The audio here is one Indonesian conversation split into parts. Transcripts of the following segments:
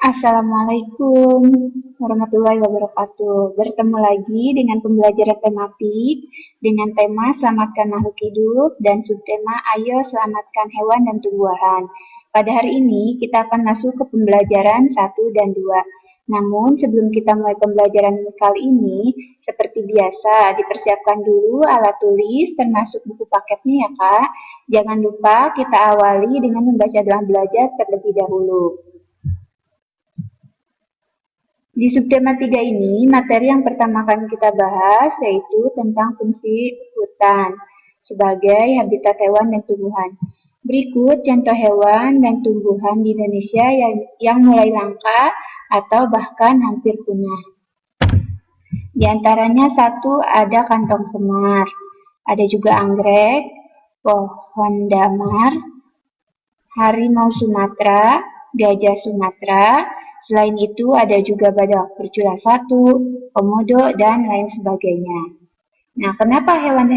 Assalamualaikum warahmatullahi wabarakatuh. Bertemu lagi dengan pembelajaran tematik dengan tema Selamatkan Makhluk Hidup dan subtema Ayo Selamatkan Hewan dan Tumbuhan. Pada hari ini kita akan masuk ke pembelajaran 1 dan 2. Namun sebelum kita mulai pembelajaran kali ini, seperti biasa dipersiapkan dulu alat tulis termasuk buku paketnya ya Kak. Jangan lupa kita awali dengan membaca doa belajar terlebih dahulu. Di subtema 3 ini, materi yang pertama akan kita bahas yaitu tentang fungsi hutan sebagai habitat hewan dan tumbuhan. Berikut contoh hewan dan tumbuhan di Indonesia yang mulai langka atau bahkan hampir punah. Di antaranya satu ada kantong semar, ada juga anggrek, pohon damar, harimau Sumatera, gajah Sumatera. Selain itu ada juga badak bercula satu, komodo, dan lain sebagainya. Nah, kenapa hewan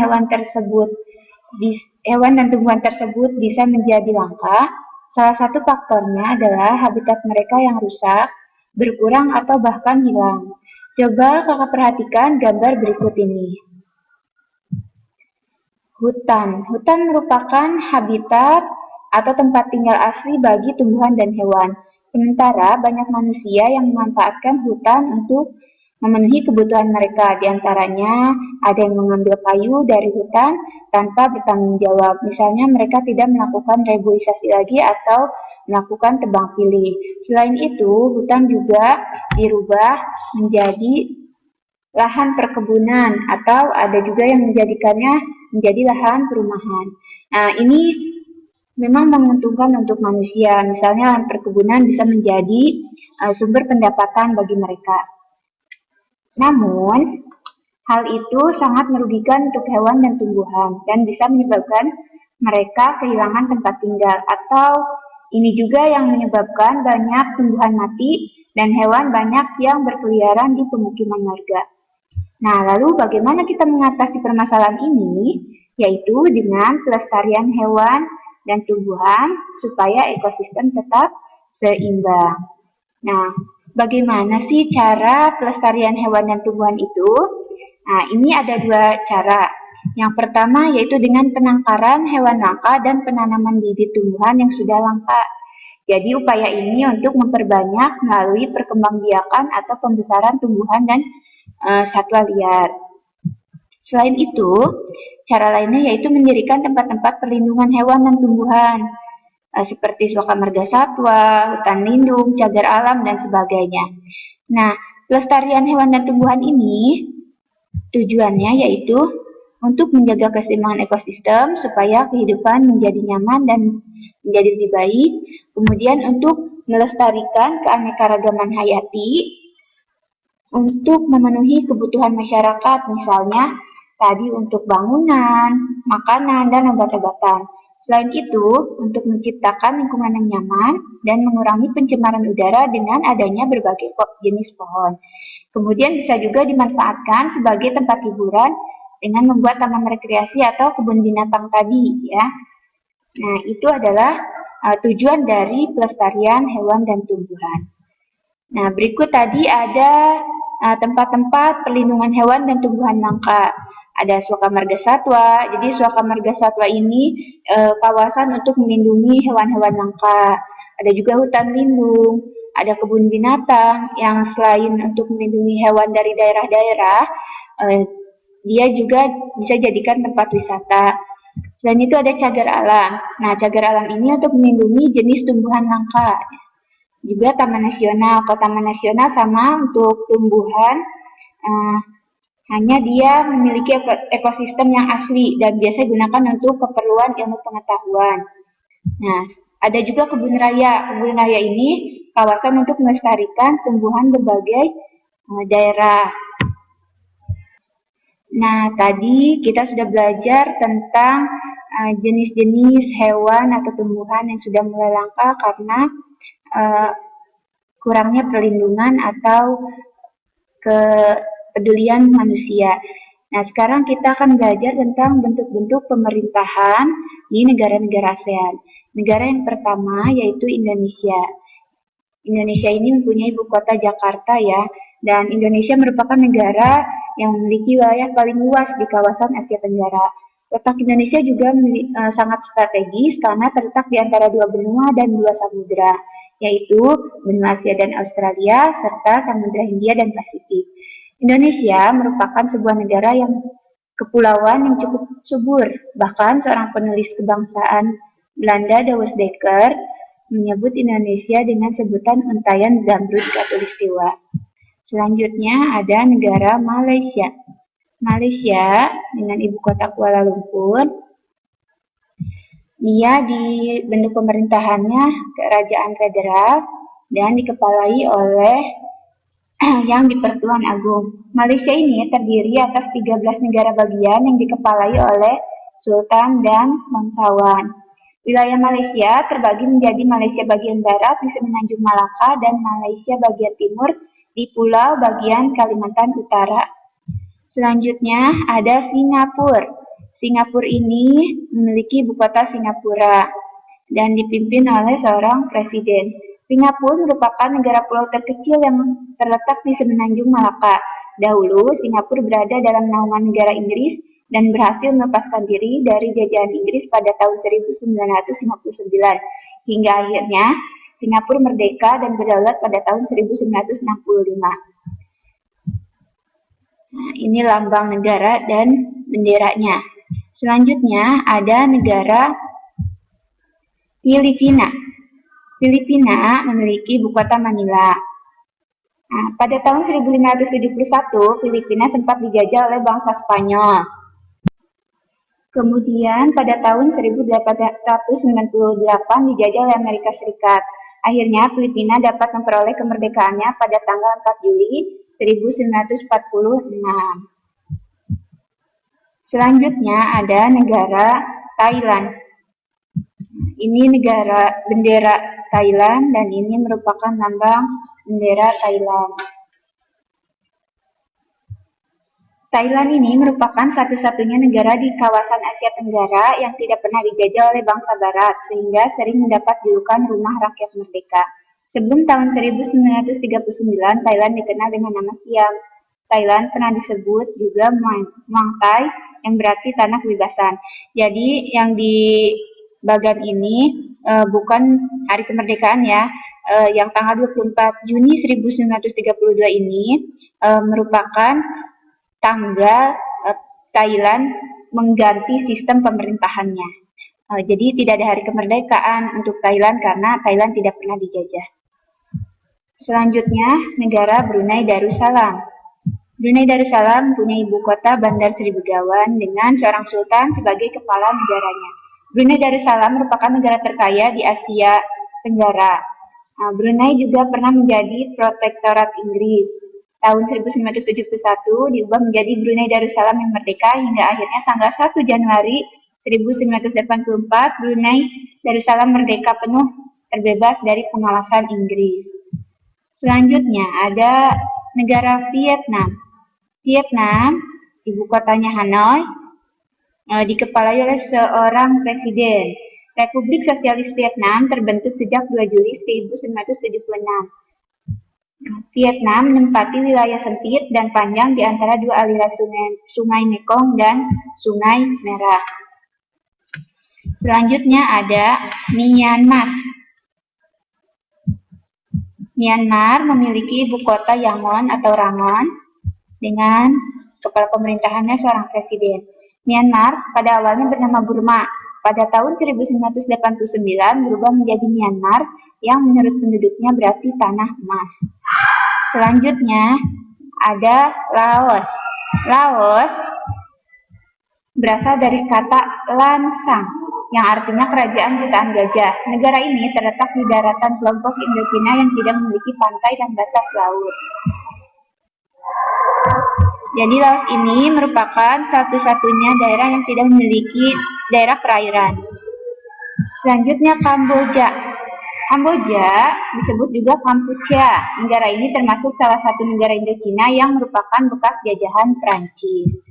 dan tumbuhan tersebut bisa menjadi langka? Salah satu faktornya adalah habitat mereka yang rusak, berkurang, atau bahkan hilang. Coba kakak perhatikan gambar berikut ini. Hutan merupakan habitat atau tempat tinggal asli bagi tumbuhan dan hewan. Sementara banyak manusia yang memanfaatkan hutan untuk memenuhi kebutuhan mereka. Di antaranya ada yang mengambil kayu dari hutan tanpa bertanggung jawab. Misalnya mereka tidak melakukan reboisasi lagi atau melakukan tebang pilih. Selain itu, hutan juga dirubah menjadi lahan perkebunan atau ada juga yang menjadikannya menjadi lahan perumahan. Nah, ini memang menguntungkan untuk manusia. Misalnya lahan perkebunan bisa menjadi sumber pendapatan bagi mereka. Namun, hal itu sangat merugikan untuk hewan dan tumbuhan dan bisa menyebabkan mereka kehilangan tempat tinggal atau ini juga yang menyebabkan banyak tumbuhan mati dan hewan banyak yang berkeliaran di pemukiman warga. Nah, lalu bagaimana kita mengatasi permasalahan ini? Yaitu dengan pelestarian hewan dan tumbuhan supaya ekosistem tetap seimbang. Nah, bagaimana sih cara pelestarian hewan dan tumbuhan itu? Nah, ini ada dua cara. Yang pertama yaitu dengan penangkaran hewan langka dan penanaman bibit tumbuhan yang sudah langka. Jadi upaya ini untuk memperbanyak melalui perkembangbiakan atau pembesaran tumbuhan dan satwa liar. Selain itu, cara lainnya yaitu mendirikan tempat-tempat perlindungan hewan dan tumbuhan, seperti suaka marga satwa, hutan lindung, cagar alam, dan sebagainya. Nah, pelestarian hewan dan tumbuhan ini tujuannya yaitu untuk menjaga keseimbangan ekosistem supaya kehidupan menjadi nyaman dan menjadi lebih baik. Kemudian untuk melestarikan keanekaragaman hayati untuk memenuhi kebutuhan masyarakat, misalnya tadi untuk bangunan, makanan, dan obat-obatan. Selain itu, untuk menciptakan lingkungan yang nyaman dan mengurangi pencemaran udara dengan adanya berbagai jenis pohon. Kemudian bisa juga dimanfaatkan sebagai tempat hiburan dengan membuat taman rekreasi atau kebun binatang tadi, ya. Nah, itu adalah tujuan dari pelestarian hewan dan tumbuhan. Nah, berikut tadi ada tempat-tempat perlindungan hewan dan tumbuhan langka. Ada Suaka Marga Satwa. Jadi Suaka Marga Satwa ini kawasan untuk melindungi hewan-hewan langka. Ada juga hutan lindung, ada kebun binatang yang selain untuk melindungi hewan dari daerah-daerah, dia juga bisa jadikan tempat wisata. Selain itu ada cagar alam. Nah, cagar alam ini untuk melindungi jenis tumbuhan langka. Juga taman nasional. Kalau taman nasional sama untuk tumbuhan, hanya dia memiliki ekosistem yang asli dan biasa digunakan untuk keperluan ilmu pengetahuan. Nah, ada juga kebun raya. Kebun raya ini kawasan untuk melestarikan tumbuhan berbagai daerah. Nah, tadi kita sudah belajar tentang jenis-jenis hewan atau tumbuhan yang sudah mulai langka karena kurangnya perlindungan atau kepedulian manusia. Nah, sekarang kita akan belajar tentang bentuk-bentuk pemerintahan di negara-negara ASEAN. Negara yang pertama yaitu Indonesia. Indonesia ini mempunyai ibu kota Jakarta ya, dan Indonesia merupakan negara yang memiliki wilayah paling luas di kawasan Asia Tenggara. Letak Indonesia juga sangat strategis karena terletak di antara dua benua dan dua samudera, yaitu benua Asia dan Australia, serta Samudra Hindia dan Pasifik. Indonesia merupakan sebuah negara yang kepulauan yang cukup subur. Bahkan seorang penulis kebangsaan Belanda, Douwes Dekker, menyebut Indonesia dengan sebutan untayan Zamrud Khatulistiwa. Selanjutnya ada negara Malaysia. Malaysia dengan ibu kota Kuala Lumpur. Dia dibentuk pemerintahannya kerajaan federal dan dikepalai oleh yang di-Pertuan Agung. Malaysia ini terdiri atas 13 negara bagian yang dikepalai oleh Sultan dan bangsawan. Wilayah Malaysia terbagi menjadi Malaysia bagian barat di Semenanjung Malaka dan Malaysia bagian timur di Pulau bagian Kalimantan Utara. Selanjutnya ada Singapura. Singapura ini memiliki ibu kota Singapura dan dipimpin oleh seorang presiden. Singapura merupakan negara pulau terkecil yang terletak di Semenanjung Malaka. Dahulu, Singapura berada dalam naungan negara Inggris dan berhasil melepaskan diri dari jajahan Inggris pada tahun 1959. Hingga akhirnya, Singapura merdeka dan berdaulat pada tahun 1965. Nah, ini lambang negara dan benderanya. Selanjutnya ada negara Filipina. Filipina memiliki ibu kota Manila. Nah, pada tahun 1571, Filipina sempat dijajah oleh bangsa Spanyol. Kemudian pada tahun 1898 dijajah oleh Amerika Serikat. Akhirnya Filipina dapat memperoleh kemerdekaannya pada tanggal 4 Juli 1946. Selanjutnya ada negara Thailand. Ini negara bendera Thailand dan ini merupakan lambang bendera Thailand. Thailand ini merupakan satu-satunya negara di kawasan Asia Tenggara yang tidak pernah dijajah oleh bangsa Barat, sehingga sering mendapat julukan rumah rakyat merdeka. Sebelum tahun 1939, Thailand dikenal dengan nama Siam. Thailand pernah disebut juga Muang Thai, yang berarti tanah kebebasan. Jadi yang di bagian ini bukan hari kemerdekaan ya. Yang tanggal 24 Juni 1932 ini merupakan tanggal Thailand mengganti sistem pemerintahannya. Jadi tidak ada hari kemerdekaan untuk Thailand karena Thailand tidak pernah dijajah. Selanjutnya, negara Brunei Darussalam. Brunei Darussalam punya ibu kota Bandar Seri Begawan dengan seorang sultan sebagai kepala negaranya. Brunei Darussalam merupakan negara terkaya di Asia Tenggara. Brunei juga pernah menjadi protektorat Inggris. Tahun 1971 diubah menjadi Brunei Darussalam yang merdeka hingga akhirnya tanggal 1 Januari 1984 Brunei Darussalam merdeka penuh terbebas dari pengawasan Inggris. Selanjutnya ada negara Vietnam. Vietnam, ibu kotanya Hanoi, dikepalai oleh seorang presiden. Republik Sosialis Vietnam terbentuk sejak 2 Juli 1976. Vietnam menempati wilayah sempit dan panjang di antara dua aliran sungai Mekong dan Sungai Merah. Selanjutnya ada Myanmar. Myanmar memiliki ibu kota Yangon atau Rangon dengan kepala pemerintahannya seorang presiden. Myanmar pada awalnya bernama Burma. Pada tahun 1989 berubah menjadi Myanmar yang menurut penduduknya berarti tanah emas. Selanjutnya ada Laos. Laos berasal dari kata Lansang yang artinya kerajaan jutaan gajah. Negara ini terletak di daratan kelompok Indochina yang tidak memiliki pantai dan batas laut. Jadi Laos ini merupakan satu-satunya daerah yang tidak memiliki daerah perairan. Selanjutnya Kamboja. Kamboja disebut juga Kampuchea. Negara ini termasuk salah satu negara Indochina yang merupakan bekas jajahan Prancis.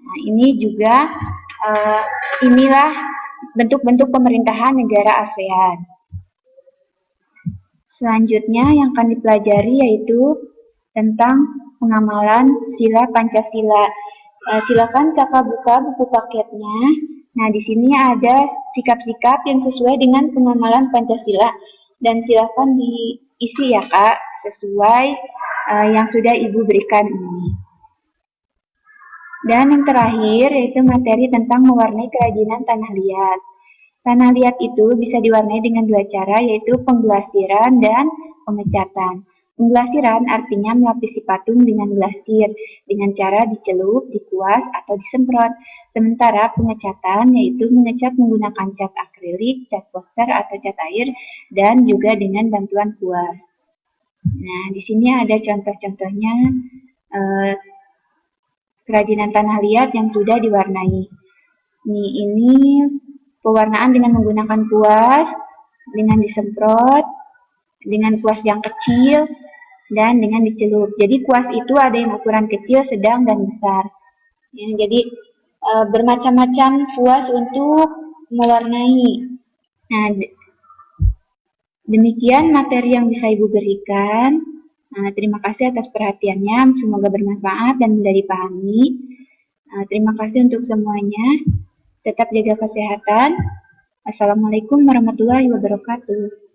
Nah, ini juga inilah bentuk-bentuk pemerintahan negara ASEAN. Selanjutnya yang akan dipelajari yaitu tentang pengamalan sila Pancasila. Silakan kakak buka buku paketnya. Nah, di sini ada sikap-sikap yang sesuai dengan pengamalan Pancasila. Dan silakan diisi ya kak, sesuai yang sudah ibu berikan ini. Dan yang terakhir yaitu materi tentang mewarnai kerajinan tanah liat. Tanah liat itu bisa diwarnai dengan dua cara, yaitu pengglasiran dan pengecatan. Pengglasiran artinya melapisi patung dengan glasir, dengan cara dicelup, dikuas, atau disemprot. Sementara pengecatan yaitu mengecat menggunakan cat akrilik, cat poster, atau cat air, dan juga dengan bantuan kuas. Nah, di sini ada contoh-contohnya kerajinan tanah liat yang sudah diwarnai. Ini pewarnaan dengan menggunakan kuas, dengan disemprot, dengan kuas yang kecil, dan dengan dicelup. Jadi kuas itu ada yang ukuran kecil, sedang, dan besar. Ya, jadi bermacam-macam kuas untuk mewarnai. Nah, demikian materi yang bisa Ibu berikan. Terima kasih atas perhatiannya, semoga bermanfaat dan mudah dipahami. Terima kasih untuk semuanya. Tetap jaga kesehatan. Assalamualaikum warahmatullahi wabarakatuh.